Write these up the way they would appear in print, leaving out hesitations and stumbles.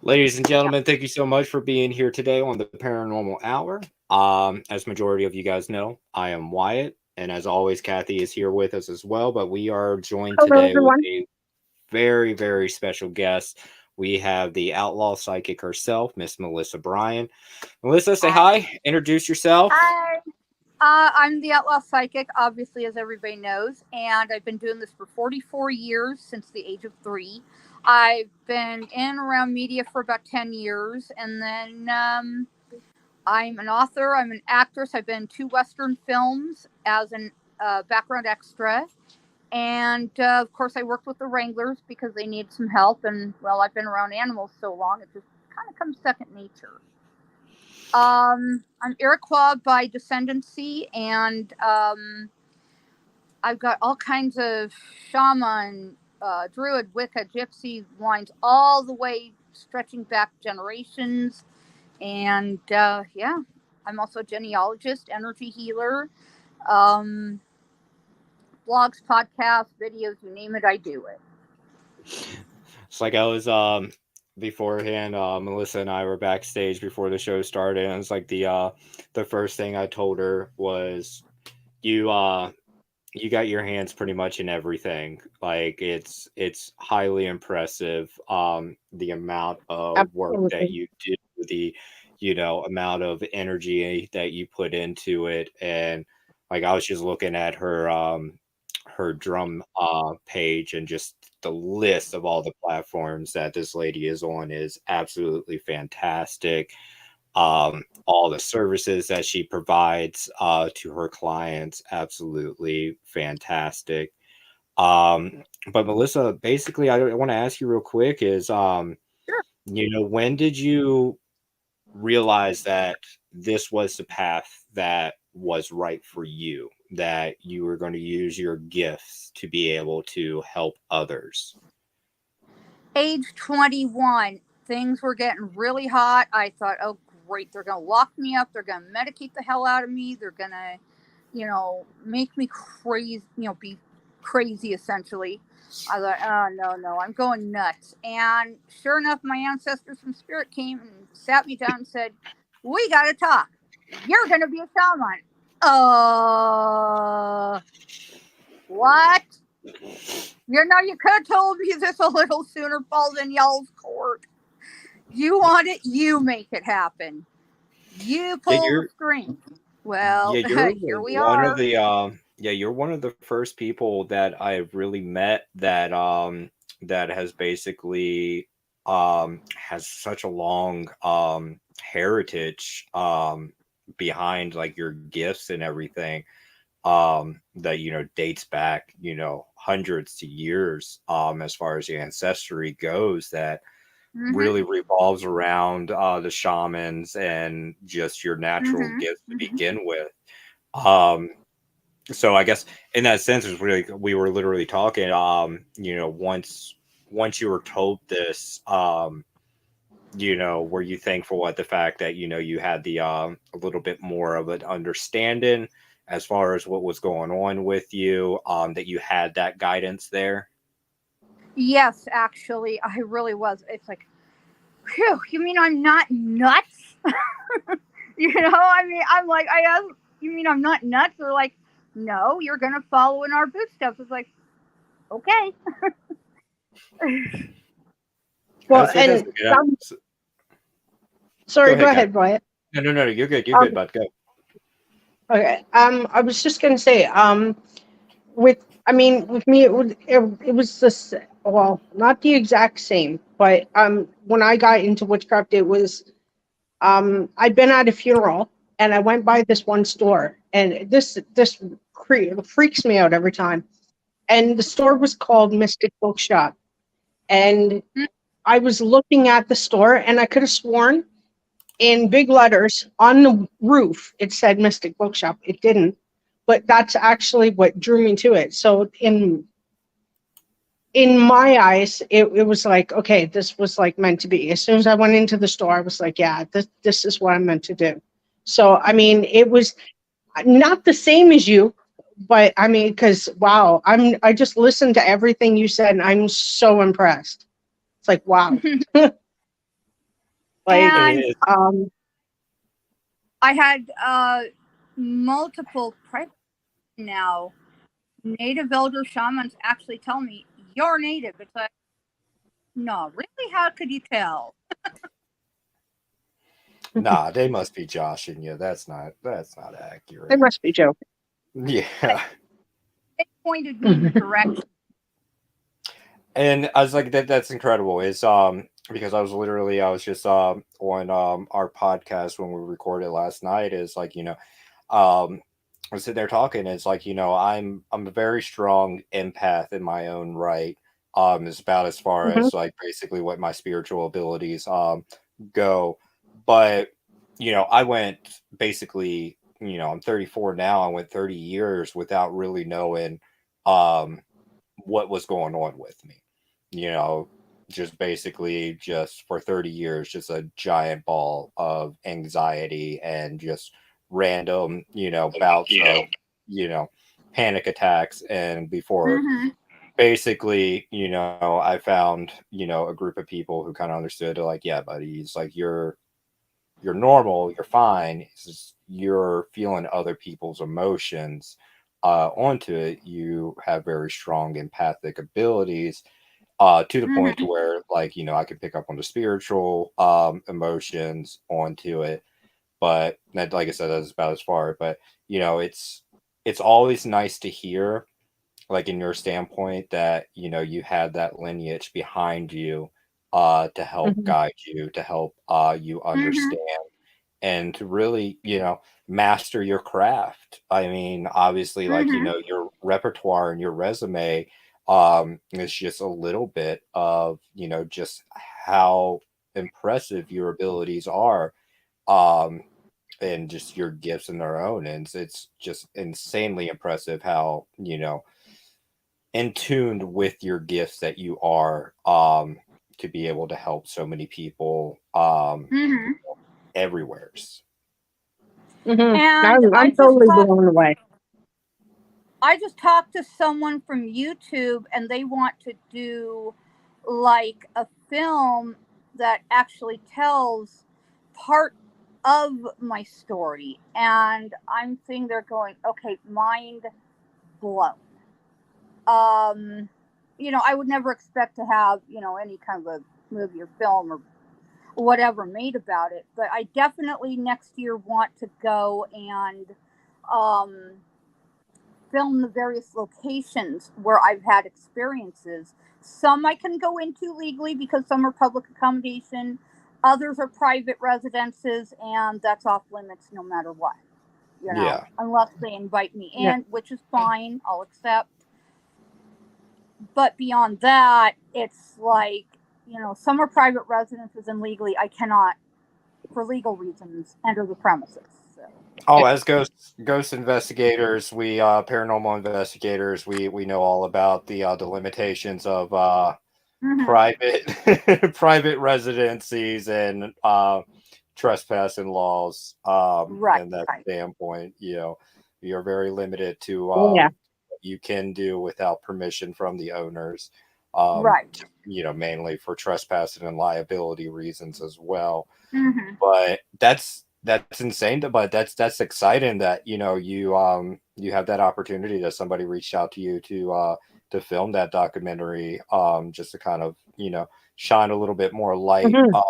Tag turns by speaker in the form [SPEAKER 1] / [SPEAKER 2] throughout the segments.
[SPEAKER 1] Ladies and gentlemen, thank you so much for being here today on the Paranormal Hour. As majority of you guys know, I am Wyatt, and as always, Kathy is here with us as well. But we are joined
[SPEAKER 2] Hello,
[SPEAKER 1] today with
[SPEAKER 2] everyone.
[SPEAKER 1] a very, very special guest. We have the Outlaw Psychic herself, Miss Melissa Bryan. Melissa, say
[SPEAKER 3] Hi.
[SPEAKER 1] hi. Introduce yourself.
[SPEAKER 3] Hi. I'm the Outlaw Psychic, obviously, as everybody knows, and I've been doing this for 44 years since the age of 3. I've been in and around media for about 10 years, and then I'm an author, I'm an actress. I've been in 2 Western films as an background extra, and of course, I worked with the Wranglers because they needed some help, and well, I've been around animals so long, it just kind of comes second nature. I'm Iroquois by descendancy, and I've got all kinds of shaman, druid, Wicca, gypsy lines, all the way stretching back generations. And yeah, I'm also a genealogist, energy healer, um, blogs, podcasts, videos, you name it, I do it.
[SPEAKER 1] It's like I was beforehand, Melissa and I were backstage before the show started, and it's like the first thing I told her was you got your hands pretty much in everything. Like it's highly impressive, the amount of work that
[SPEAKER 2] Absolutely.
[SPEAKER 1] you do, the amount of energy that you put into it. And like I was just looking at her drum page, and just the list of all the platforms that this lady is on is absolutely fantastic. All the services that she provides to her clients, absolutely fantastic. But Melissa, basically, I want to ask you real quick is,
[SPEAKER 3] Sure.
[SPEAKER 1] when did you realize that this was the path that was right for you, that you were going to use your gifts to be able to help others?
[SPEAKER 3] Age 21, things were getting really hot. I thought, oh, great, they're going to lock me up. They're going to medicate the hell out of me. They're going to, make me crazy, be crazy essentially. I thought, oh, no, I'm going nuts. And sure enough, my ancestors from Spirit came and sat me down and said, we got to talk. You're going to be a shaman. What? You could have told me this a little sooner, falls in y'all's court. You want it, you make it happen. You
[SPEAKER 1] Yeah,
[SPEAKER 3] pull the
[SPEAKER 1] you're
[SPEAKER 3] strings. Well,
[SPEAKER 1] yeah, you're
[SPEAKER 3] here we
[SPEAKER 1] one of
[SPEAKER 3] are.
[SPEAKER 1] the you're one of the first people that I've really met that has basically has such a long heritage behind like your gifts and everything, that dates back hundreds to years, as far as the ancestry goes, that
[SPEAKER 3] Mm-hmm,
[SPEAKER 1] really revolves around the shamans and just your natural
[SPEAKER 3] mm-hmm,
[SPEAKER 1] gifts to
[SPEAKER 3] mm-hmm.
[SPEAKER 1] begin with. Um, so I guess in that sense, it's really, we were literally talking. Once you were told this, were you thankful at the fact that you had the a little bit more of an understanding as far as what was going on with you, that you had that guidance there?
[SPEAKER 3] Yes, actually, I really was. It's like, phew, you mean I'm not nuts? I'm like, I asked, you mean I'm not nuts? They're like, no, you're going to follow in our footsteps. It's like, okay.
[SPEAKER 2] Well,
[SPEAKER 1] That's
[SPEAKER 2] and
[SPEAKER 1] fantastic. Yeah. Go
[SPEAKER 2] sorry, go
[SPEAKER 1] ahead, Kat.
[SPEAKER 2] ahead, Wyatt.
[SPEAKER 1] No, you're good. You're
[SPEAKER 2] Um,
[SPEAKER 1] good, bud. Go.
[SPEAKER 2] okay. I was just gonna say, with me, it was this. Well, not the exact same, but when I got into witchcraft, it was I'd been at a funeral and I went by this one store, and this freaks me out every time. And the store was called Mystic Bookshop, and I was looking at the store, and I could have sworn in big letters on the roof it said Mystic Bookshop. It didn't, but that's actually what drew me to it. So in my eyes, it was like, okay, this was like meant to be. As soon as I went into the store, I was like, yeah, this is what I'm meant to do. So I mean, it was not the same as you, but I mean, because wow, I just listened to everything you said, and I'm so impressed. It's like, wow. Like,
[SPEAKER 3] And
[SPEAKER 1] It is.
[SPEAKER 3] I had multiple private now. Native elder shamans actually tell me, "You're native." It's like, no, really? How could you tell?
[SPEAKER 1] Nah, they must be joshing you. That's not
[SPEAKER 2] they
[SPEAKER 1] accurate.
[SPEAKER 2] must be joking.
[SPEAKER 1] Yeah.
[SPEAKER 3] They pointed me in the direction.
[SPEAKER 1] And I was like, that's incredible. It's because I was just on our podcast when we recorded last night, is like, I was sitting there talking, it's like, I'm a very strong empath in my own right. It's about as far
[SPEAKER 2] Mhm.
[SPEAKER 1] as like basically what my spiritual abilities go. But I went basically, I'm 34 now. I went 30 years without really knowing um what was going on with me. You know, just basically just for 30 years, just a giant ball of anxiety and just random, bouts of, you know, panic attacks. And before
[SPEAKER 3] Mm-hmm.
[SPEAKER 1] basically, I found, a group of people who kind of understood, like, yeah, buddy, it's like you're normal, you're fine. It's just you're feeling other people's emotions onto it. You have very strong empathic abilities to the point to
[SPEAKER 3] Mm-hmm.
[SPEAKER 1] where, like, I could pick up on the spiritual emotions onto it. But that, like I said, that's about as far. But it's always nice to hear, like, in your standpoint, that you had that lineage behind you to help
[SPEAKER 2] Mhm.
[SPEAKER 1] guide you, to help you
[SPEAKER 3] Mm-hmm.
[SPEAKER 1] understand, and to really, master your craft. I mean, obviously, like,
[SPEAKER 3] Mm-hmm.
[SPEAKER 1] your repertoire and your resume is just a little bit of, just how impressive your abilities are, um, and just your gifts in their own. And it's just insanely impressive how, in tuned with your gifts that you are, to be able to help so many people
[SPEAKER 3] Mm-hmm.
[SPEAKER 1] everywheres.
[SPEAKER 2] Mhm.
[SPEAKER 3] And
[SPEAKER 2] I'm totally blown away.
[SPEAKER 3] I just talked to someone from YouTube, and they want to do like a film that actually tells part of my story. And I'm sitting there going, okay, mind blown. Um, I would never expect to have, any kind of a movie or film or whatever made about it. But I definitely next year want to go and um, film the various locations where I've had experiences. Some I can go into legally because some are public accommodation, others are private residences, and that's off limits no matter what,
[SPEAKER 1] Yeah.
[SPEAKER 3] unless they invite me
[SPEAKER 2] Yeah.
[SPEAKER 3] in, which is fine, I'll accept. But beyond that, it's like, some are private residences, and legally I cannot, for legal reasons, enter the premises. So.
[SPEAKER 1] Oh, as ghost investigators, we paranormal investigators, we know all about the limitations of
[SPEAKER 3] Mm-hmm.
[SPEAKER 1] private private residencies and trespassing laws.
[SPEAKER 3] Right,
[SPEAKER 1] And that
[SPEAKER 3] right,
[SPEAKER 1] standpoint, you're very limited to
[SPEAKER 2] Oh yeah.
[SPEAKER 1] what you can do without permission from the owners.
[SPEAKER 3] right.
[SPEAKER 1] Mainly for trespassing and liability reasons as well.
[SPEAKER 3] Mm-hmm.
[SPEAKER 1] But that's insane. But that's exciting that you have that opportunity, that somebody reached out to you to film that documentary, just to kind of shine a little bit more light
[SPEAKER 2] Mhm.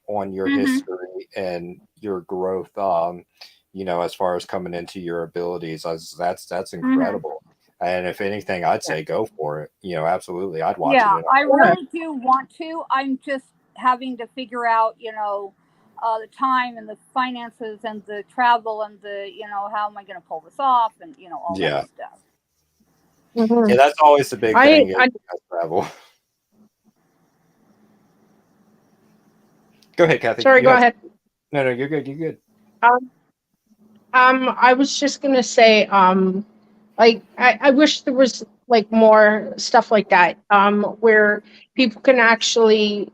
[SPEAKER 1] on your
[SPEAKER 3] Mm-hmm.
[SPEAKER 1] history and your growth, as far as coming into your abilities. That's
[SPEAKER 3] Mm-hmm.
[SPEAKER 1] incredible. And if anything, I'd
[SPEAKER 2] Yeah.
[SPEAKER 1] say go for it. Absolutely, I'd watch it
[SPEAKER 3] Yeah,
[SPEAKER 1] in a
[SPEAKER 3] I
[SPEAKER 1] heartbeat.
[SPEAKER 2] Yeah.
[SPEAKER 3] really do want to. I'm just having to figure out, the time and the finances and the travel and the, how am I going to pull this off, and, all that
[SPEAKER 1] Yeah.
[SPEAKER 3] stuff.
[SPEAKER 1] Yeah,
[SPEAKER 2] Mhm.
[SPEAKER 1] that's always the big
[SPEAKER 2] I
[SPEAKER 1] thing, is
[SPEAKER 2] I
[SPEAKER 1] travel. Go ahead, Kathy.
[SPEAKER 2] sorry.
[SPEAKER 1] You
[SPEAKER 2] Go
[SPEAKER 1] have
[SPEAKER 2] ahead.
[SPEAKER 1] no, you're good. You're good.
[SPEAKER 2] Um, I was just gonna say, like I wish there was like more stuff like that, where people can actually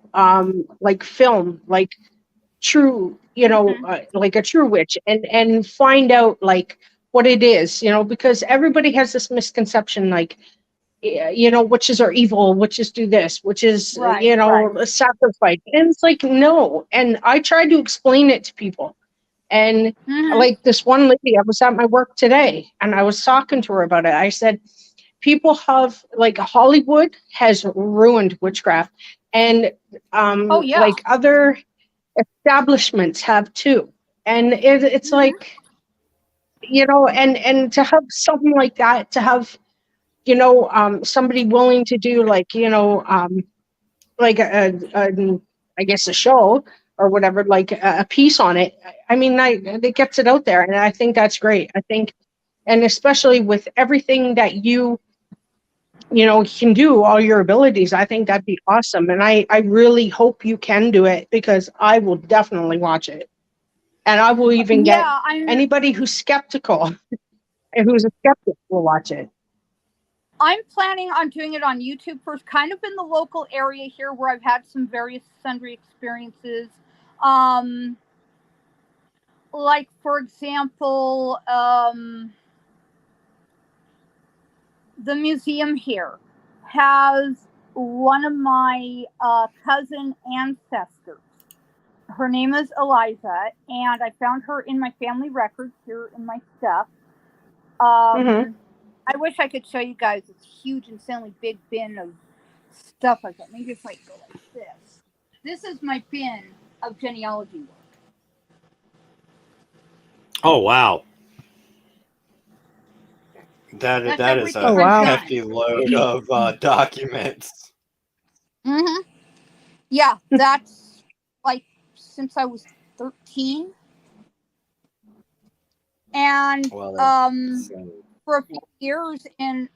[SPEAKER 2] like film like true,
[SPEAKER 3] Mm-hmm.
[SPEAKER 2] like a true witch, and find out like what it is, because everybody has this misconception, like witches are evil, witches do this, witches,
[SPEAKER 3] Right, right.
[SPEAKER 2] sacrifice. And it's like, no. And I try to explain it to people. And
[SPEAKER 3] Hmm.
[SPEAKER 2] like this one lady, I was at my work today and I was talking to her about it. I said, people have, like, Hollywood has ruined witchcraft, and
[SPEAKER 3] Oh yeah.
[SPEAKER 2] like other establishments have too. And it's
[SPEAKER 3] Hmm.
[SPEAKER 2] like, and to have something like that, to have, somebody willing to do, like, like I guess a show or whatever, like a piece on it. I mean, it gets it out there, and I think that's great. I think, and especially with everything that you can do, all your abilities, I think that'd be awesome. And I really hope you can do it, because I will definitely watch it. And I will even get
[SPEAKER 3] Yeah,
[SPEAKER 2] anybody who's skeptical and who's a skeptic will watch it.
[SPEAKER 3] I'm planning on doing it on YouTube first, kind of in the local area here where I've had some various sundry experiences. Um, like for example, the museum here has one of my cousin ancestors. Her name is Eliza, and I found her in my family records here in my stuff.
[SPEAKER 2] Hmm.
[SPEAKER 3] I wish I could show you guys this huge, insanely big bin of stuff like that. Maybe if I go like this. This is my bin of genealogy work.
[SPEAKER 1] Oh wow,
[SPEAKER 3] That's
[SPEAKER 1] that is
[SPEAKER 2] Oh
[SPEAKER 3] everything
[SPEAKER 1] a
[SPEAKER 3] I've
[SPEAKER 2] wow.
[SPEAKER 3] done.
[SPEAKER 1] hefty load of documents.
[SPEAKER 3] Hmm. Yeah, that's like since I was 13. And
[SPEAKER 1] Well, that's
[SPEAKER 3] for a few years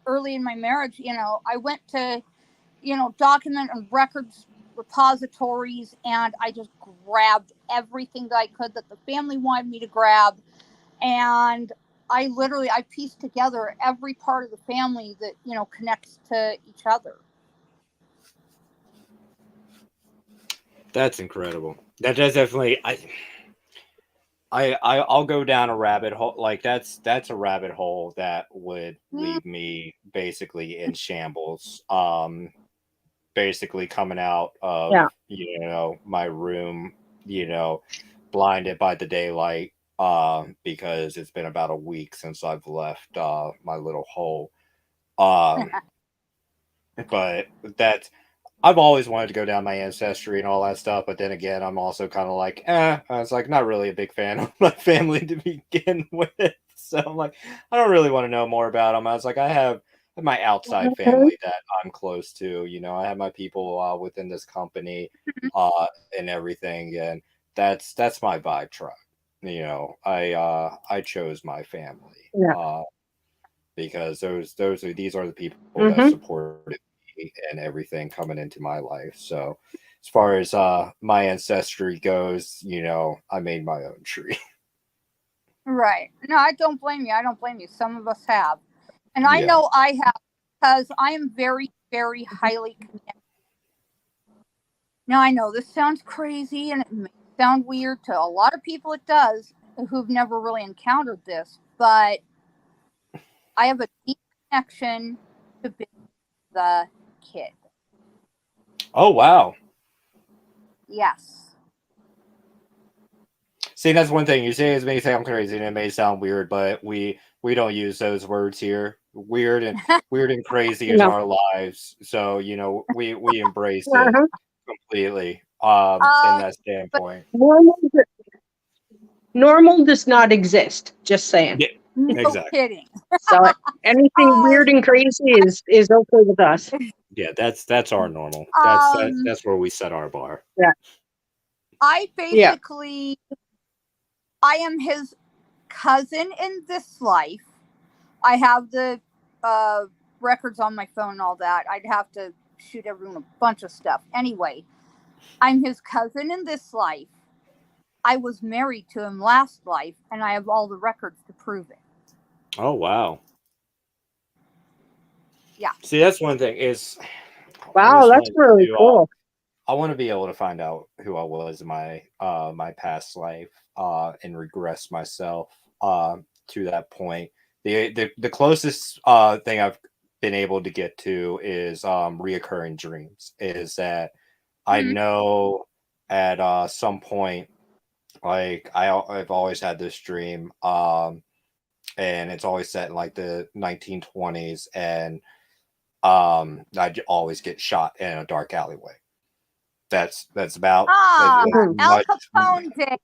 [SPEAKER 3] early in my marriage, I went to, document and records repositories, and I just grabbed everything that I could that the family wanted me to grab. And I pieced together every part of the family that, connects to each other.
[SPEAKER 1] that's incredible. That's definitely I'll go down a rabbit hole. Like that's a rabbit hole that would
[SPEAKER 3] Mm.
[SPEAKER 1] leave me basically in shambles. Basically coming out of
[SPEAKER 2] Yeah.
[SPEAKER 1] my room, you know, blinded by the daylight. Because it's been about a week since I've left my little hole. Um, but that's I've always wanted to go down my ancestry and all that stuff, but then again, I'm also kind of like, I was like not really a big fan of my family to begin with. So I'm like, I don't really want to know more about them. I was like, I have my outside
[SPEAKER 2] Mhm.
[SPEAKER 1] family that I'm close to. I have my people within this company and everything, and that's my vibe tribe. I chose my family
[SPEAKER 2] Yeah.
[SPEAKER 1] because these are the people that
[SPEAKER 2] Hmm.
[SPEAKER 1] supported me and everything coming into my life. So as far as my ancestry goes, I made my own tree.
[SPEAKER 3] Right. No, I don't blame you. I don't blame you. Some of us have. And I
[SPEAKER 1] Yeah.
[SPEAKER 3] know I have, because I am very, very highly connected. Now, I know this sounds crazy and it may sound weird to a lot of people, it does, who've never really encountered this, but I have a deep connection to Billy the Kid.
[SPEAKER 1] Oh wow.
[SPEAKER 3] Yes.
[SPEAKER 1] See, that's one thing you say. It may sound crazy and it may sound weird, but we don't use those words here. Weird and crazy is
[SPEAKER 2] No.
[SPEAKER 1] our lives. So we embrace it
[SPEAKER 2] Uh-huh.
[SPEAKER 1] completely. In
[SPEAKER 3] Uh,
[SPEAKER 1] that
[SPEAKER 3] but
[SPEAKER 1] standpoint.
[SPEAKER 2] Normal, normal does not exist. Just saying.
[SPEAKER 1] Yeah.
[SPEAKER 3] no
[SPEAKER 1] Exactly.
[SPEAKER 3] kidding.
[SPEAKER 2] So anything weird
[SPEAKER 3] Um,
[SPEAKER 2] and crazy is okay with us.
[SPEAKER 1] Yeah, that's our normal.
[SPEAKER 3] um,
[SPEAKER 1] That's where we set our bar.
[SPEAKER 2] Yeah.
[SPEAKER 3] I
[SPEAKER 2] Yeah.
[SPEAKER 3] basically, I am his cousin in this life. I have the uh, records on my phone and all that. I'd have to shoot everyone a bunch of stuff. Anyway, I'm his cousin in this life. I was married to him last life, and I have all the records to prove it.
[SPEAKER 1] Oh wow.
[SPEAKER 3] Yeah.
[SPEAKER 1] See, that's one thing is I
[SPEAKER 2] Wow,
[SPEAKER 1] always
[SPEAKER 2] that's
[SPEAKER 1] wanted
[SPEAKER 2] really
[SPEAKER 1] to
[SPEAKER 2] cool.
[SPEAKER 1] I want to be able to find out who I was in my past life and regress myself to that point. The closest thing I've been able to get to is reoccurring dreams. Is that I
[SPEAKER 3] Mhm.
[SPEAKER 1] know at some point, like I've always had this dream, and it's always set in like the 1920s, and always get shot in a dark alleyway. That's about
[SPEAKER 3] Ah,
[SPEAKER 1] as
[SPEAKER 2] Mhm.
[SPEAKER 3] Al
[SPEAKER 1] much.
[SPEAKER 3] Capone day.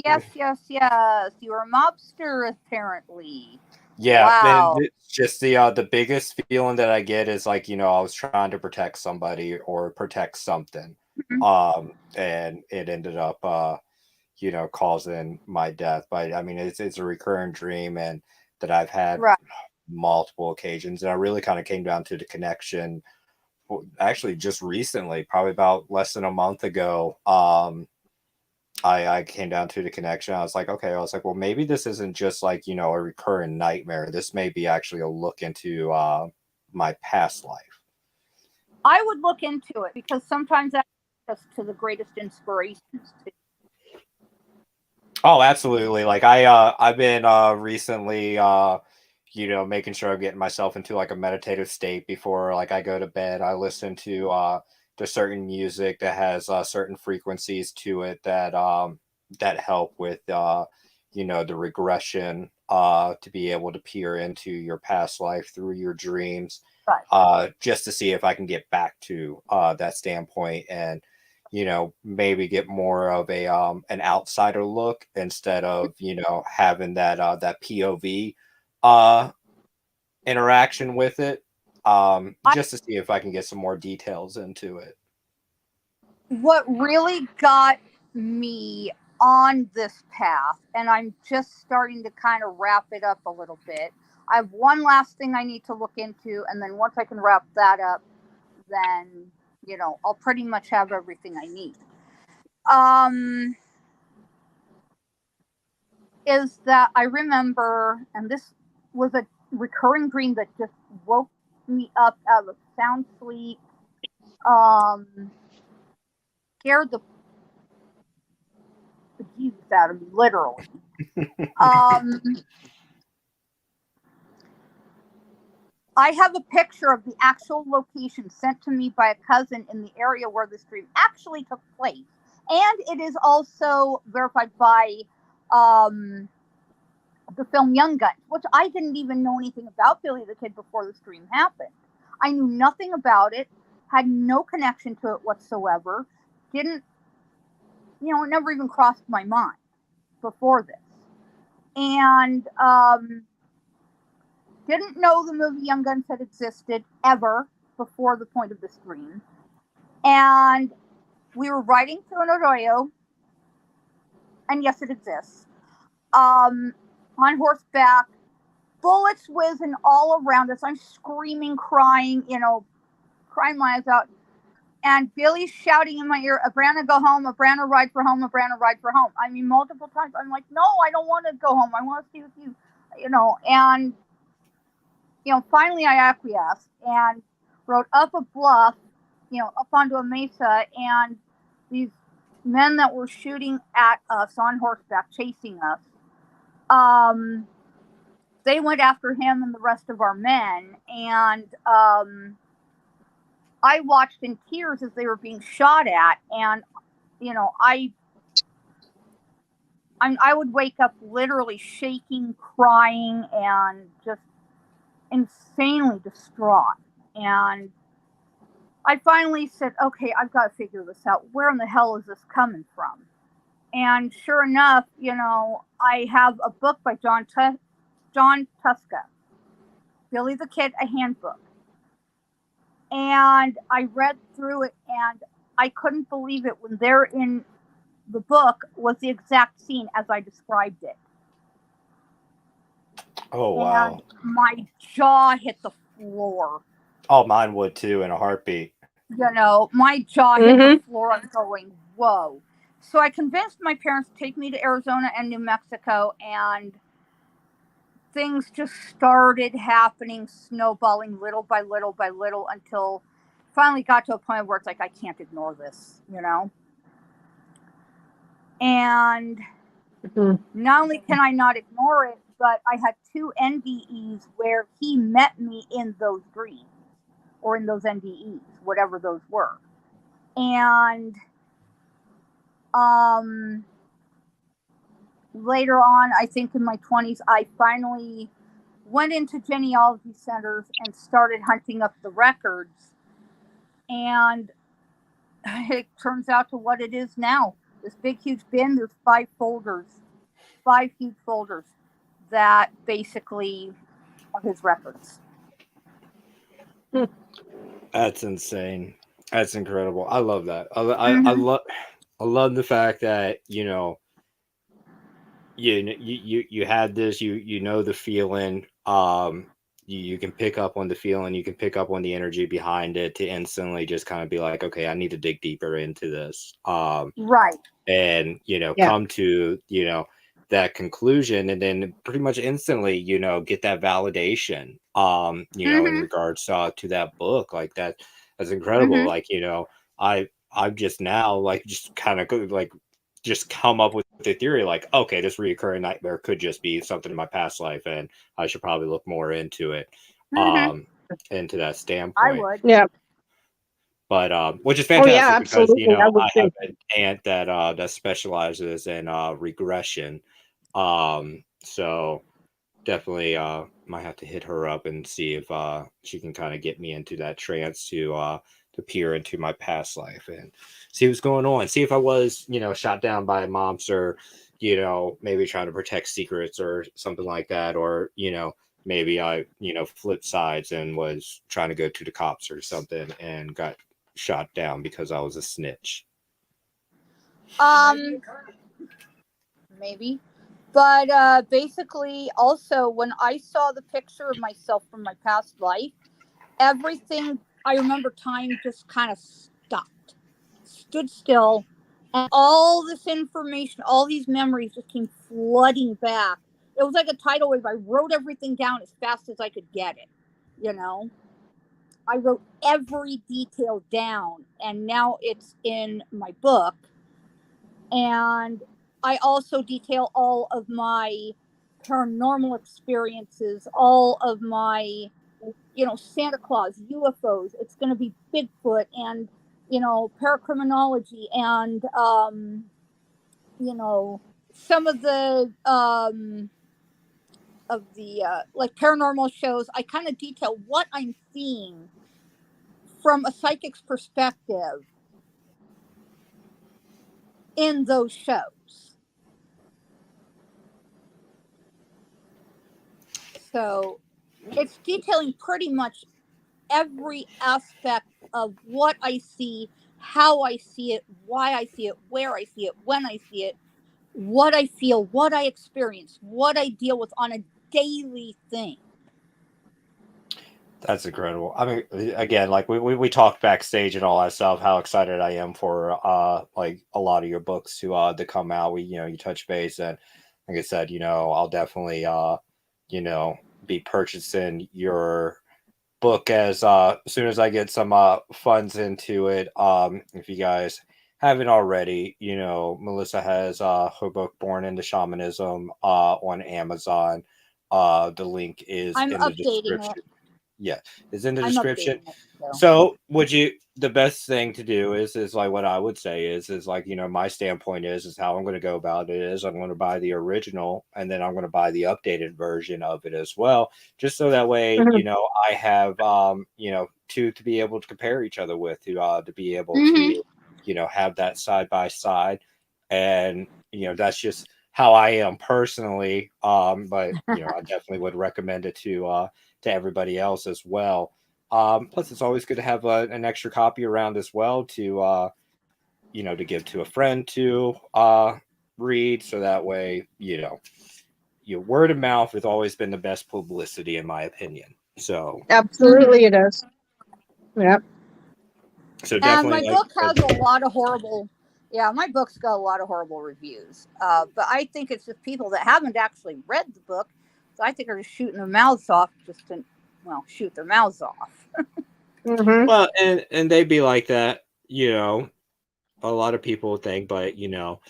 [SPEAKER 3] Yes, yes, yes. You were a mobster, apparently.
[SPEAKER 1] Yeah, and
[SPEAKER 3] Wow.
[SPEAKER 1] it's just the biggest feeling that I get is like, I was trying to protect somebody or protect something.
[SPEAKER 3] Mhm.
[SPEAKER 1] And it ended up causing my death. But I mean it's a recurrent dream and that I've had
[SPEAKER 3] Right.
[SPEAKER 1] multiple occasions. And I really kind of came down to the connection actually just recently, probably about less than a month ago. I came down to the connection. I was like, okay, I was like, well, maybe this isn't just like, a recurring nightmare. This may be actually a look into my past life.
[SPEAKER 3] I would look into it because sometimes that leads us to the greatest inspirations too.
[SPEAKER 1] Oh, absolutely. Like I've been recently making sure I'm getting myself into like a meditative state before like I go to bed. I listen to certain music that has certain frequencies to it that help with the regression to be able to peer into your past life through your dreams,
[SPEAKER 3] Right.
[SPEAKER 1] just to see if I can get back to that standpoint and maybe get more of a an outsider look instead of having that POV uh interaction with it,
[SPEAKER 3] I,
[SPEAKER 1] just to see if I can get some more details into it.
[SPEAKER 3] what really got me on this path, and I'm just starting to kind of wrap it up a little bit. I have one last thing I need to look into, and then once I can wrap that up, then I'll pretty much have everything I need. Um, is that I remember, and this was a recurring dream that just woke me up out of sound sleep. Um, Scared the bejesus out of me, literally. Um, I have a picture of the actual location sent to me by a cousin in the area where this dream actually took place. And it is also verified by the film Young Guns, which I didn't even know anything about Billy the Kid before this dream happened. I knew nothing about it, had no connection to it whatsoever, didn't, it never even crossed my mind before this. And didn't know the movie Young Guns had existed ever before the point of this dream. And we were riding through an arroyo, and yes, it exists, on horseback, bullets whizzing all around us. I'm screaming, crying, crying my eyes out. And Billy's shouting in my ear, "Abrana, go home. Abrana, ride for home. Abrana, ride for home." I mean, multiple times. I'm like, no, I don't want to go home. I want to stay with you, And, finally I acquiesced and rode up a bluff, up onto a mesa. And these men that were shooting at us on horseback, chasing us, they went after him and the rest of our men. And I watched in tears as they were being shot at. And, I would wake up literally shaking, crying, and just insanely distraught. And I finally said, okay, I've got to figure this out. Where in the hell is this coming from? And sure enough, I have a book by John Tuska, Billy the Kid, a handbook. And I read through it and I couldn't believe it when there in the book was the exact scene as I described it.
[SPEAKER 1] Oh
[SPEAKER 3] And
[SPEAKER 1] wow.
[SPEAKER 3] my jaw hit the floor.
[SPEAKER 1] Oh, mine would too in a heartbeat.
[SPEAKER 3] My jaw hit the
[SPEAKER 2] Mhm.
[SPEAKER 3] floor. I'm going, whoa. So I convinced my parents to take me to Arizona and New Mexico, and things just started happening, snowballing little by little by little until finally got to a point where it's like, I can't ignore this, And
[SPEAKER 2] Mhm.
[SPEAKER 3] not only can I not ignore it, but I had 2 NDEs where he met me in those dreams or in those NDEs, whatever those were. And later on, I think in my 20s, I finally went into genealogy centers and started hunting up the records. And it turns out to what it is now. This big, huge bin, there's 5 huge folders that basically are his records.
[SPEAKER 1] That's insane. That's incredible. I love that. I
[SPEAKER 3] Mhm.
[SPEAKER 1] love the fact that, you know, you had this, you know the feeling, you can pick up on the feeling, you can pick up on the energy behind it to instantly just kind of be like, okay, I need to dig deeper into this.
[SPEAKER 3] Right.
[SPEAKER 1] And, you know,
[SPEAKER 2] Yeah.
[SPEAKER 1] come to, you know, that conclusion, and then pretty much instantly, you know, get that validation, you know, in
[SPEAKER 3] Mhm.
[SPEAKER 1] regards to that book. Like that's incredible.
[SPEAKER 3] Mhm.
[SPEAKER 1] Like, you know, I've just now like just kind of like just come up with the theory like, okay, this reoccurring nightmare could just be something in my past life, and I should probably look more into it,
[SPEAKER 3] Mhm.
[SPEAKER 1] um into that
[SPEAKER 3] I
[SPEAKER 1] standpoint.
[SPEAKER 3] would.
[SPEAKER 2] Yeah.
[SPEAKER 1] But which is
[SPEAKER 2] Oh yeah,
[SPEAKER 1] fantastic because, you
[SPEAKER 2] absolutely. I
[SPEAKER 1] know,
[SPEAKER 2] would
[SPEAKER 1] I have
[SPEAKER 2] too.
[SPEAKER 1] an aunt that that specializes in regression. So definitely might have to hit her up and see if she can kind of get me into that trance to peer into my past life and see what's going on. See if I was, you know, shot down by a mobster, you know, maybe trying to protect secrets or something like that, or, you know, maybe I, you know, flipped sides and was trying to go to the cops or something and got shot down because I was a snitch.
[SPEAKER 3] Um, maybe. But basically, also, when I saw the picture of myself from my past life, everything, I remember time just kind of stood still, and all this information, all these memories just came flooding back. It was like a tidal wave. I wrote everything down as fast as I could get it, you know? I wrote every detail down, and now it's in my book. And I also detail all of my paranormal experiences, all of my, you know, Santa Claus, UFOs. It's going to be Bigfoot and, you know, paracriminology and, you know, some of the like paranormal shows. I kind of detail what I'm seeing from a psychic's perspective in those shows. So it's detailing pretty much every aspect of what I see, how I see it, why I see it, where I see it, when I see it, what I feel, what I experience, what I deal with on a daily thing.
[SPEAKER 1] That's incredible. I mean, again, like we talked backstage and all that stuff, how excited I am for like a lot of your books to come out. We, you know, you touch base, and like I said, you know, I'll definitely you know, be purchasing your book as soon as I get some funds into it. If you guys haven't already, you know, Melissa has her book Born into Shamanism on Amazon. The link is
[SPEAKER 3] I'm
[SPEAKER 1] in the
[SPEAKER 3] updating it.
[SPEAKER 1] description. Yeah, it's in the
[SPEAKER 3] I'm
[SPEAKER 1] description.
[SPEAKER 3] updating it. So.
[SPEAKER 1] So would you, the best thing to do is like what I would say is like, you know, my standpoint is how I'm going to go about it is I'm going to buy the original, and then I'm going to buy the updated version of it as well, just so that way, you
[SPEAKER 2] Mhm.
[SPEAKER 1] know, I have you know, two to be able to compare each other with, to be able
[SPEAKER 3] Mm-hmm.
[SPEAKER 1] to, you know, have that side by side. And you know, that's just how I am personally, but you know, I definitely would recommend it to everybody else as well. Plus, it's always good to have an extra copy around as well to, you know, to give to a friend to read. So that way, you know, your word of mouth has always been the best publicity, in my opinion. So,
[SPEAKER 2] Absolutely, it is. Yeah.
[SPEAKER 1] so
[SPEAKER 3] And my
[SPEAKER 1] definitely like,
[SPEAKER 3] book has a lot of horrible, yeah, my book's got a lot of horrible reviews. But I think it's just people that haven't actually read the book. So I think are just shooting their mouths off just to, well, shoot their mouths off.
[SPEAKER 2] Hmm.
[SPEAKER 1] well, and they'd be like that, you know, a lot of people think, but you know,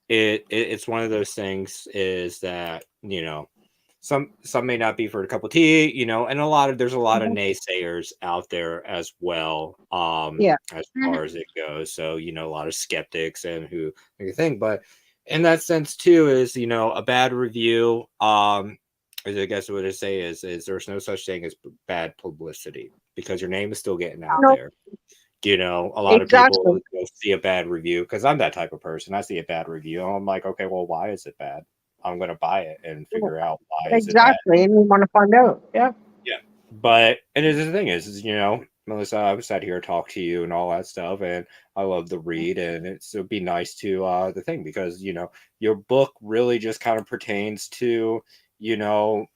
[SPEAKER 1] it's one of those things is that, you know, some may not be for a cup of tea, you know, and there's a lot of naysayers out there as well,
[SPEAKER 2] Yeah.
[SPEAKER 1] as
[SPEAKER 3] Mhm.
[SPEAKER 1] far as it goes. So, you know, a lot of skeptics and who think, but in that sense too is, you know, a bad review, I guess what I say is there's no such thing as bad publicity because your name is still getting out
[SPEAKER 2] No,
[SPEAKER 1] there. You know, a lot of people
[SPEAKER 2] exactly.
[SPEAKER 1] will see a bad review because I'm that type of person. I see a bad review, and I'm like, okay, well, why is it bad? I'm gonna buy it and figure out why is it bad.
[SPEAKER 2] Exactly. And you want to find out. Yeah.
[SPEAKER 1] Yeah. But and the thing is, you know, Melissa, I've sat here talk to you and all that stuff, and I love the read, and it'd be nice to the thing because you know your book really just kind of pertains to you know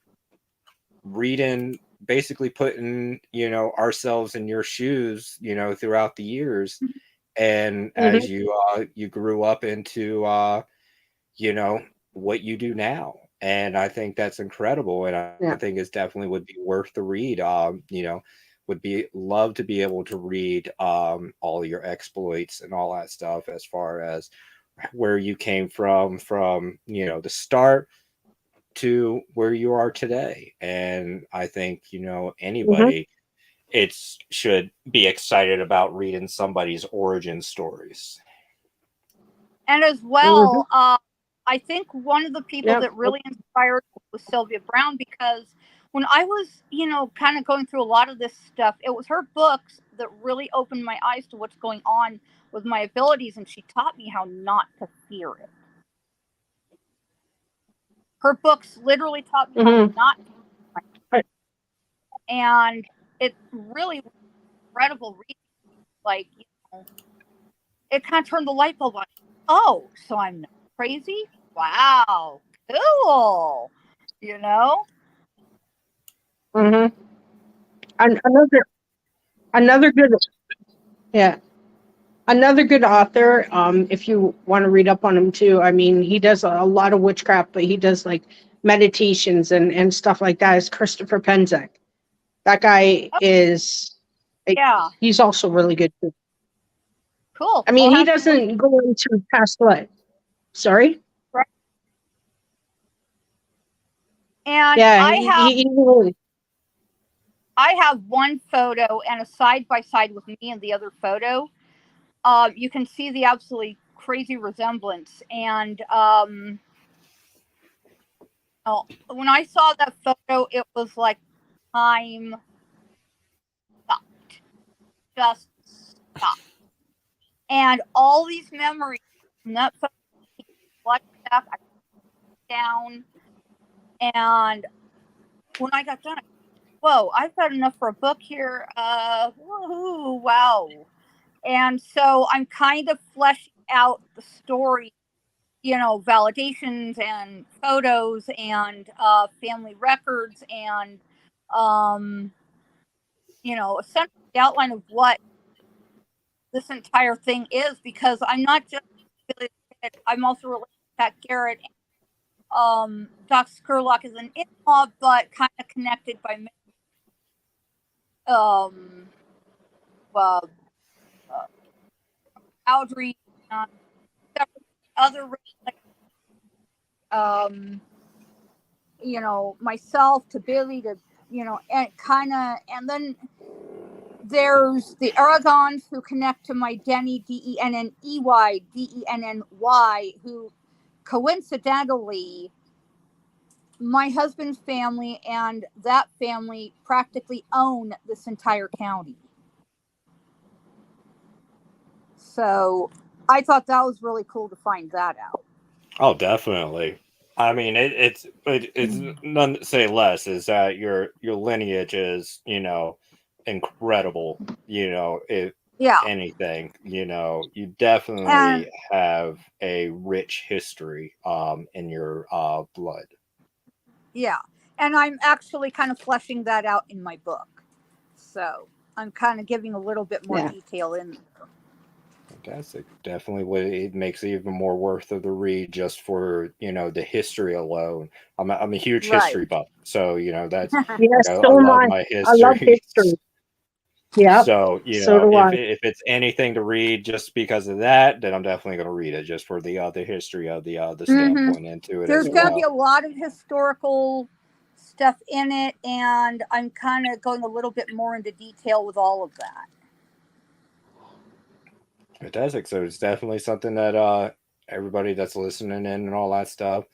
[SPEAKER 1] reading, basically putting you know ourselves in your shoes, you know, throughout the years, and
[SPEAKER 2] Hmm.
[SPEAKER 1] as you grew up into you know what you do now, and I think that's incredible, and I
[SPEAKER 2] Yeah.
[SPEAKER 1] think it's definitely would be worth the read. You know, would be love to be able to read all your exploits and all that stuff as far as where you came from you know the start to where you are today. And I think you know
[SPEAKER 2] Hmm.
[SPEAKER 1] anybody it's should be excited about reading somebody's origin stories.
[SPEAKER 3] And as
[SPEAKER 2] Hmm.
[SPEAKER 3] well, I think one of the people
[SPEAKER 2] Yeah.
[SPEAKER 3] that really inspired me was Sylvia Brown, because when I was, kind of going through a lot of this stuff, it was her books that really opened my eyes to what's going on with my abilities, and she taught me how not to fear it. Her books literally taught me how
[SPEAKER 2] Hmm.
[SPEAKER 3] not to, and it really was incredible reading. Like, it kind of turned the light bulb on. Oh, so I'm not crazy? Wow, cool. You know?
[SPEAKER 2] Hmm. And another good, yeah, another good author. If you want to read up on him too, I mean, he does a lot of witchcraft, but he does like meditations and stuff like that. Is Christopher Penzak. That guy
[SPEAKER 3] Oh,
[SPEAKER 2] is,
[SPEAKER 3] yeah,
[SPEAKER 2] he's also really good too.
[SPEAKER 3] cool.
[SPEAKER 2] I
[SPEAKER 3] I'll
[SPEAKER 2] mean, he
[SPEAKER 3] have to look.
[SPEAKER 2] doesn't go into past life. Sorry.
[SPEAKER 3] Right. And
[SPEAKER 2] Yeah, he really.
[SPEAKER 3] I have one photo and a side by side with me and the other photo. You can see the absolutely crazy resemblance. And when I saw that photo, it was like time stopped, just stopped. And all these memories from that photo, like that, I put down. And when I got done, whoa, I've got enough for a book here. Woohoo, wow. And so I'm kind of fleshing out the story, validations and photos and family records and, um, essentially the outline of what this entire thing is, because I'm not just related to it, I'm also related to Pat Garrett. Doc Scurlock is an in-law, but kind of connected by um, uh, uh, Audrey and several other, um, myself to Billy to, and kind of, and then there's the Aragons who connect to my Denny, Denney, who coincidentally, my husband's family and that family practically own this entire county. So I thought that was really cool to find that out.
[SPEAKER 1] Oh, definitely. I mean, it's none to say less is that your lineage is you know incredible. You know, if
[SPEAKER 3] Yeah.
[SPEAKER 1] anything, you know, you
[SPEAKER 3] And
[SPEAKER 1] definitely have a rich history in your blood.
[SPEAKER 3] yeah. And I'm actually kind of fleshing that out in my book. So I'm kind of giving a little bit more
[SPEAKER 2] Yeah.
[SPEAKER 3] detail in.
[SPEAKER 1] Fantastic. Definitely it makes it even more worth of the read just for, you know, the history alone. I'm a huge
[SPEAKER 3] Right.
[SPEAKER 1] history buff. So, you know, that's
[SPEAKER 2] Yes,
[SPEAKER 1] you know, I
[SPEAKER 2] so am
[SPEAKER 1] love
[SPEAKER 2] I.
[SPEAKER 1] my
[SPEAKER 2] I love
[SPEAKER 1] history.
[SPEAKER 2] history. Yeah,
[SPEAKER 1] So, you
[SPEAKER 2] so
[SPEAKER 1] know,
[SPEAKER 2] do I.
[SPEAKER 1] if it's anything to read just because of that, then I'm definitely going to read it just for the history of the
[SPEAKER 3] Mm-hmm.
[SPEAKER 1] standpoint into it as
[SPEAKER 3] There's going to be
[SPEAKER 1] well.
[SPEAKER 3] a lot of historical. stuff in it, and I'm kind of going a little bit more into detail with all of that.
[SPEAKER 1] Fantastic. So it's definitely something that everybody that's listening in and all that stuff,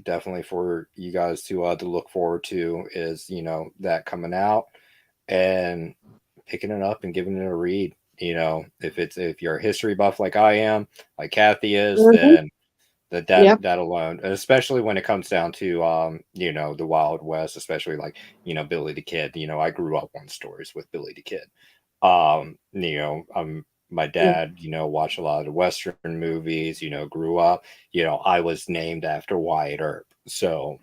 [SPEAKER 1] definitely for you guys to look forward to is, that coming out and picking it up and giving it a read. If you're a history buff like I am, like Kathy is,
[SPEAKER 2] Mm-hmm.
[SPEAKER 1] then
[SPEAKER 2] Yep.
[SPEAKER 1] that alone, especially when it comes down to the Wild West, especially like, Billy the Kid. I grew up on stories with Billy the Kid. My dad, watched a lot of the Western movies, grew up, I was named after Wyatt Earp. So,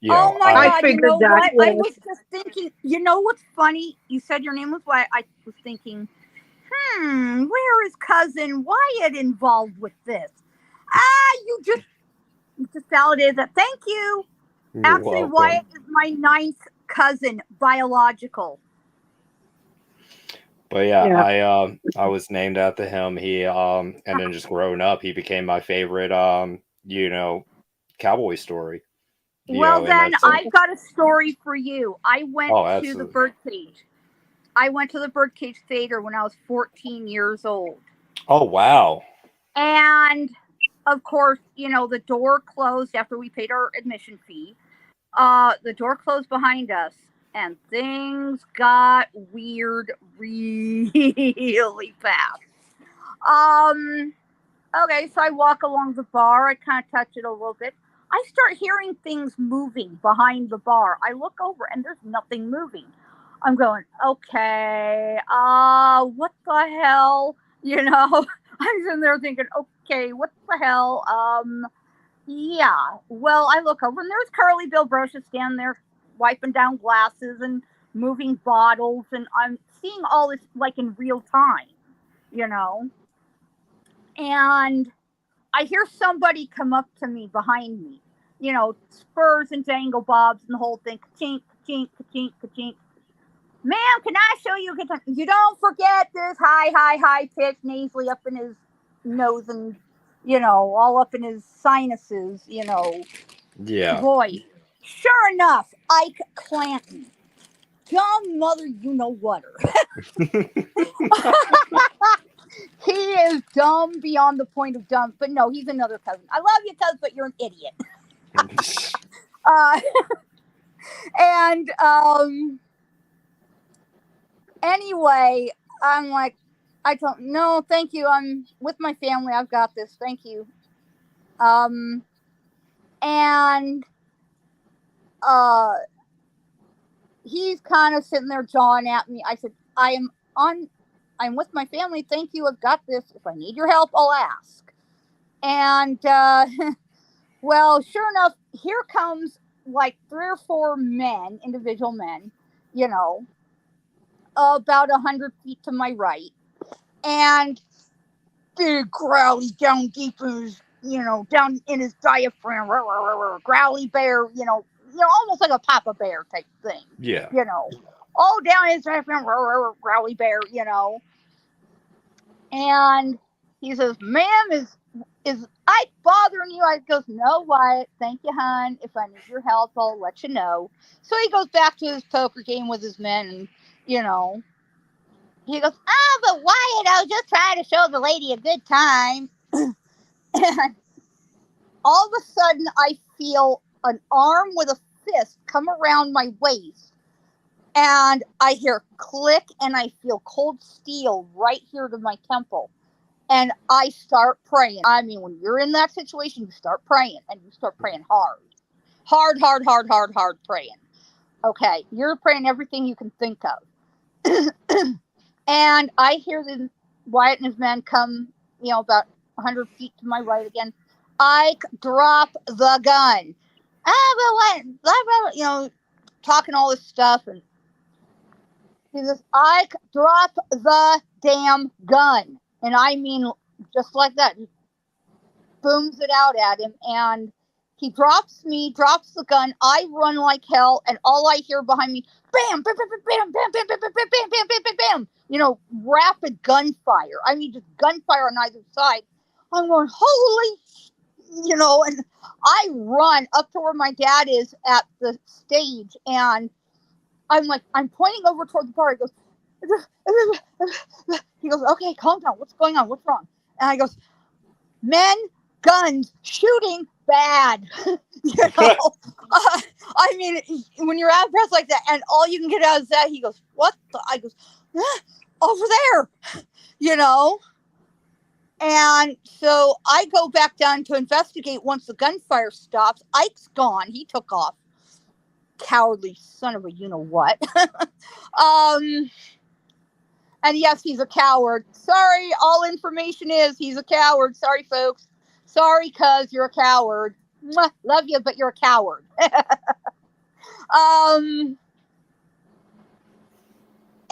[SPEAKER 3] Oh my
[SPEAKER 2] I
[SPEAKER 3] God, you
[SPEAKER 2] figured
[SPEAKER 3] know
[SPEAKER 2] that.
[SPEAKER 3] what? I
[SPEAKER 2] Yeah.
[SPEAKER 3] was just thinking, you know what's funny? You said your name was Wyatt. I was thinking, where is cousin Wyatt involved with this? You just validated that. Thank you.
[SPEAKER 1] you're
[SPEAKER 3] Actually,
[SPEAKER 1] welcome.
[SPEAKER 3] Wyatt is my 9th cousin, biological.
[SPEAKER 1] But yeah,
[SPEAKER 2] Yeah.
[SPEAKER 1] I was named after him. He and then just growing up, he became my favorite cowboy story.
[SPEAKER 3] Well,
[SPEAKER 1] And
[SPEAKER 3] then
[SPEAKER 1] that's
[SPEAKER 3] I've got a story for you. I went
[SPEAKER 1] oh,
[SPEAKER 3] to the
[SPEAKER 1] absolutely.
[SPEAKER 3] birdcage. I went to the birdcage theater when I was 14 years old.
[SPEAKER 1] Oh, wow.
[SPEAKER 3] And of course, the door closed after we paid our admission fee. The door closed behind us, and things got weird really fast. Okay, so I walk along the bar. I kind of touch it a little bit. I start hearing things moving behind the bar. I look over, and there's nothing moving. I'm going, okay, what the hell? I'm sitting there thinking, okay, what the hell? Yeah. Well, I look over, and there's Curly Bill Brocious standing there wiping down glasses and moving bottles, and I'm seeing all this like in real time, and I hear somebody come up to me behind me, spurs and jangle bobs and the whole thing, ka-chink, ka-chink, ka-chink, ka-chink. Ma'am, can I show you? You don't forget this high pitch nasally up in his nose and, all up in his sinuses,
[SPEAKER 1] Yeah.
[SPEAKER 3] voice. Sure enough, Ike Clanton. Dumb mother, you-know-whatter. He is dumb beyond the point of dumb. But no, he's another cousin. I love you, cousin, but you're an idiot. And anyway, I'm like, I don't know, thank you. I'm with my family. I've got this. Thank you. And he's kind of sitting there jawing at me. I said, I'm with my family. Thank you. I've got this. If I need your help, I'll ask. And well, sure enough, here comes like 3 or 4 men, individual men, about 100 feet to my right, and big growly down deep in his, down in his diaphragm, growly bear, almost like a Papa Bear type thing.
[SPEAKER 1] Yeah.
[SPEAKER 3] All down his diaphragm, growly bear, And he says, "Ma'am, is Ike bothering you?" I goes, "No, Wyatt. Thank you, hon. If I need your help, I'll let you know." So he goes back to his poker game with his men, and he goes, "But Wyatt, I was just trying to show the lady a good time." And all of a sudden, I feel an arm with a fist come around my waist, and I hear click, and I feel cold steel right here to my temple. And I start praying. I mean, when you're in that situation, you start praying, and you start praying hard. Hard praying. Okay, you're praying everything you can think of. And I hear Wyatt and his men come, about 100 feet to my right again. Ike, drop the gun. But what? Talking all this stuff. And he says, Ike, drop the damn gun. And I mean, just like that. He booms it out at him. And he drops the gun. I run like hell. And all I hear behind me, bam, bam, bam, bam, bam, bam, bam, bam, bam, bam, bam, bam, bam, bam. Rapid gunfire. I mean, just gunfire on either side. I'm going, holy, and I run up to where my dad is at the stage, and I'm pointing over toward the bar. He goes, okay, calm down. What's going on? What's wrong? And I goes, men, guns, shooting, bad. I mean, when you're out of breath like that, and all you can get out is that, he goes, what the? I goes, over there, And so I go back down to investigate once the gunfire stops. Ike's gone. He took off. Cowardly son of a you-know-what. And yes, he's a coward. Sorry, all information is he's a coward. Sorry, folks. Sorry, cuz you're a coward. Mwah, love you, but you're a coward.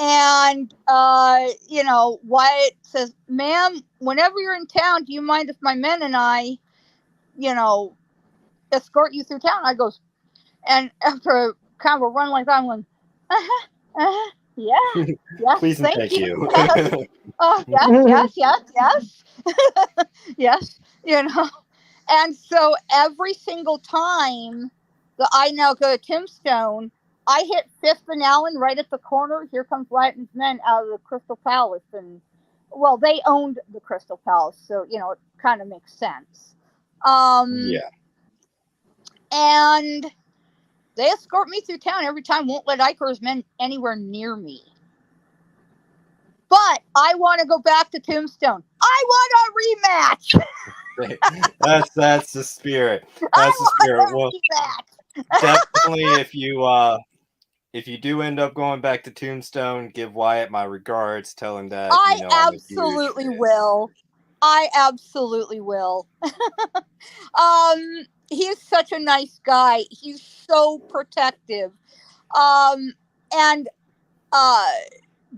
[SPEAKER 3] And Wyatt says, ma'am, whenever you're in town, do you mind if my men and I, escort you through town? I goes, and after kind of a run like that, I'm going, yeah, yes,
[SPEAKER 1] Please and
[SPEAKER 3] thank
[SPEAKER 1] thank
[SPEAKER 3] you.
[SPEAKER 1] you.
[SPEAKER 3] Yes. Yes, And so every single time that I now go to Tombstone, I hit 5th and Allen right at the corner. Here comes Wyatt and his men out of the Crystal Palace. And, well, they owned the Crystal Palace, so, it kind of makes sense.
[SPEAKER 1] Yeah.
[SPEAKER 3] And they escort me through town every time, won't let Ike or his men anywhere near me. But I want to go back to Tombstone. I want a rematch.
[SPEAKER 1] That's the spirit. That's the spirit. Well, definitely, if you do end up going back to Tombstone, give Wyatt my regards. Tell him that
[SPEAKER 3] I
[SPEAKER 1] I'm
[SPEAKER 3] absolutely will. I absolutely will. He is such a nice guy. He's so protective. And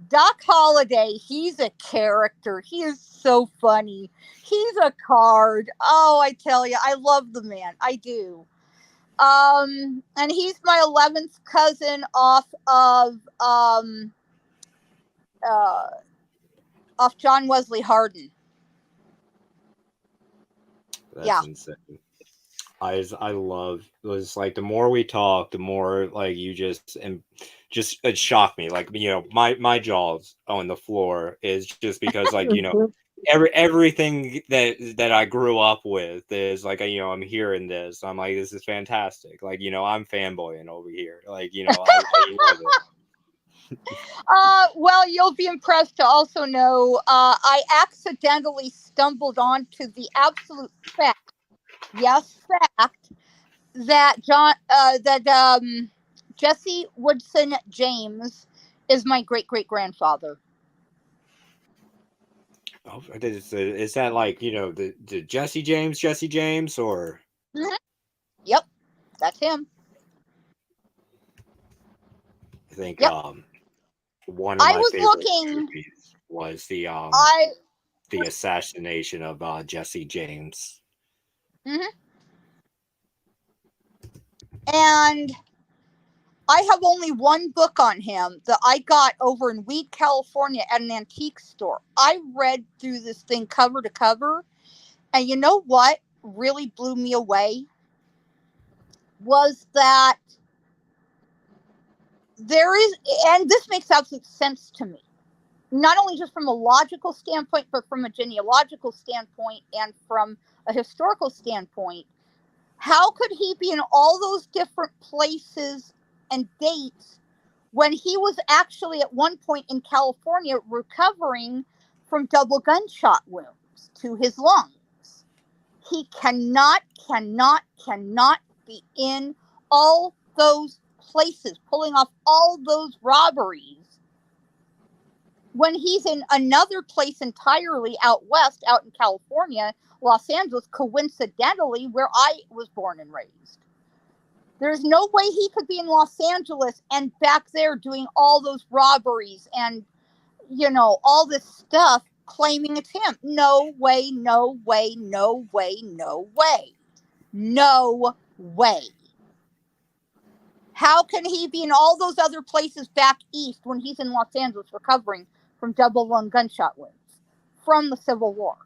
[SPEAKER 3] Doc Holliday, he's a character. He is so funny. He's a card. Oh, I tell you, I love the man. I do. And he's my 11th cousin off John Wesley Hardin.
[SPEAKER 1] That's insane. I love it. Was like the more we talk, the more like you just it shocked me. Like my jaws on the floor is just because like everything that I grew up with is like I'm hearing this. I'm like, this is fantastic. Like I'm fanboying over here. Like I love it.
[SPEAKER 3] Well, you'll be impressed to also know I accidentally stumbled onto the absolute fact. Yes, fact that Jesse Woodson James is my great-great-grandfather.
[SPEAKER 1] Oh, is that like the Jesse James or?
[SPEAKER 3] Mm-hmm. Yep, that's him.
[SPEAKER 1] I think one of my favorite movies was the assassination of Jesse James.
[SPEAKER 3] Mm-hmm. And I have only one book on him that I got over in Weed, California at an antique store. I read through this thing cover to cover. And you know what really blew me away? Was that there is, and this makes absolute sense to me, not only just from a logical standpoint, but from a genealogical standpoint and from a historical standpoint. How could he be in all those different places and dates when he was actually at one point in California recovering from double gunshot wounds to his lungs? He cannot be in all those places, pulling off all those robberies, when he's in another place entirely out west, out in California, Los Angeles, coincidentally, where I was born and raised. There's no way he could be in Los Angeles and back there doing all those robberies and, all this stuff, claiming it's him. No way, no way, no way, no way. No way. How can he be in all those other places back east when he's in Los Angeles recovering from double lung gunshot wounds from the Civil War?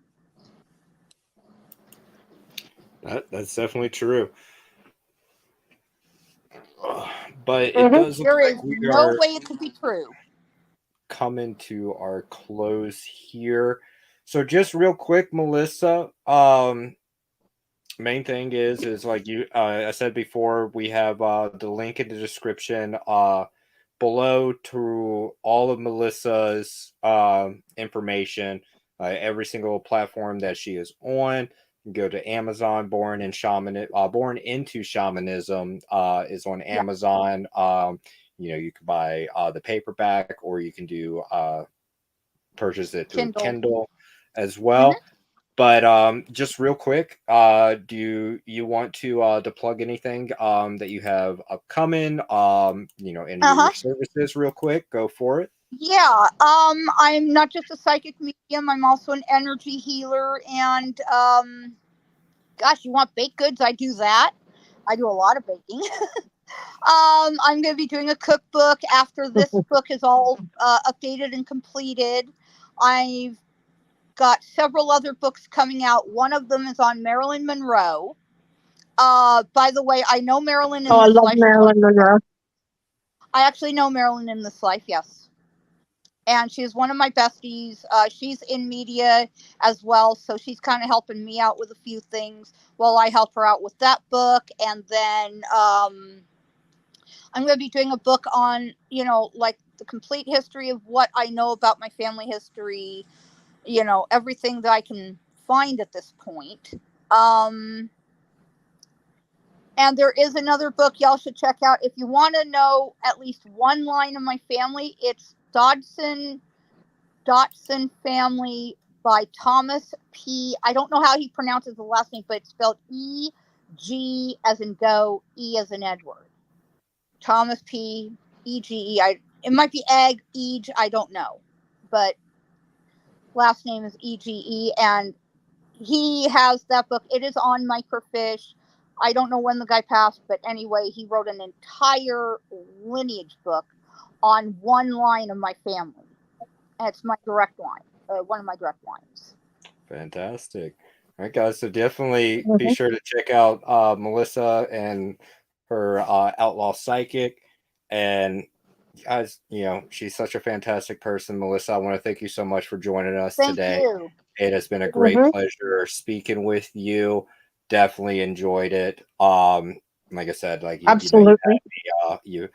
[SPEAKER 1] That's definitely true. But it does look
[SPEAKER 3] There is
[SPEAKER 1] like we
[SPEAKER 3] no
[SPEAKER 1] are
[SPEAKER 3] way it could be true.
[SPEAKER 1] coming to our close here. So just real quick, Melissa, main thing is like you I said before, we have the link in the description below to all of Melissa's information, every single platform that she is on. You go to Amazon. Born into Shamanism is on
[SPEAKER 3] Yeah.
[SPEAKER 1] Amazon. You can buy the paperback, or you can do purchase it through
[SPEAKER 3] Kindle.
[SPEAKER 1] Kindle as well. But just real quick, do you want to plug anything that you have upcoming? Any of your services, real quick, go for it.
[SPEAKER 3] Yeah. I'm not just a psychic medium. I'm also an energy healer. And gosh, you want baked goods? I do that. I do a lot of baking. I'm going to be doing a cookbook after this book is all updated and completed. I've got several other books coming out. One of them is on Marilyn Monroe. By the way, I know Marilyn in
[SPEAKER 2] Oh, I
[SPEAKER 3] this
[SPEAKER 2] love
[SPEAKER 3] life.
[SPEAKER 2] Marilyn Monroe.
[SPEAKER 3] I actually know Marilyn in this life, yes. And she's one of my besties. She's in media as well, so she's kind of helping me out with a few things while I help her out with that book. And then I'm going to be doing a book on, like the complete history of what I know about my family history, everything that I can find at this point. And there is another book y'all should check out. If you want to know at least one line of my family, it's Dodson Family by Thomas P. I don't know how he pronounces the last name, but it's spelled E-G as in go, E as in Edward. Thomas P. E-G-E. It might be Egg, Ege, I don't know. But last name is E-G-E, and he has that book. It is on Microfiche. I don't know when the guy passed, but anyway, he wrote an entire lineage book on one line of my family. And it's my direct line, one of my direct lines.
[SPEAKER 1] Fantastic. All right, guys. So definitely be sure to check out Melissa and her Outlaw Psychic. And guys, she's such a fantastic person. Melissa, I want to thank you so much for joining us today.
[SPEAKER 3] You.
[SPEAKER 1] It has been a great pleasure speaking with you. Definitely enjoyed it. Like I said, like
[SPEAKER 2] Absolutely.
[SPEAKER 1] you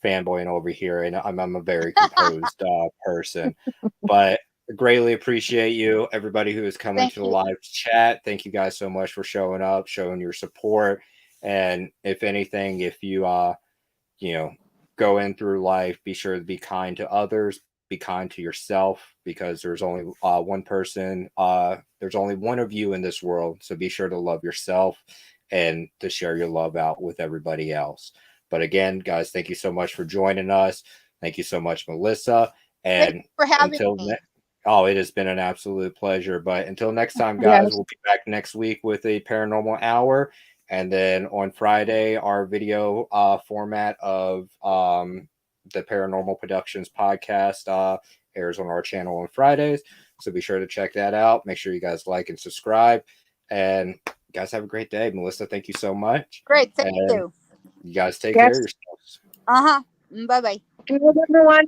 [SPEAKER 1] fanboying over here, and I'm a very composed person, but greatly appreciate you, everybody who is coming to the live chat. Thank you guys so much for showing up, showing your support. And if anything, if you go in through life, be sure to be kind to others, be kind to yourself, because there's only one person, there's only one of you in this world. So be sure to love yourself and to share your love out with everybody else. But again, guys, thank you so much for joining us. Thank you so much, Melissa. And
[SPEAKER 3] thank you for having me.
[SPEAKER 1] It has been an absolute pleasure. But until next time, guys, we'll be back next week with a Paranormal Hour. And then on Friday, our video format of the Paranormal Productions podcast airs on our channel on Fridays. So be sure to check that out. Make sure you guys like and subscribe. And guys, have a great day. Melissa, thank you so much.
[SPEAKER 3] Great. Thank you.
[SPEAKER 1] You guys take care of yourselves.
[SPEAKER 3] Bye-bye.
[SPEAKER 2] Good everyone.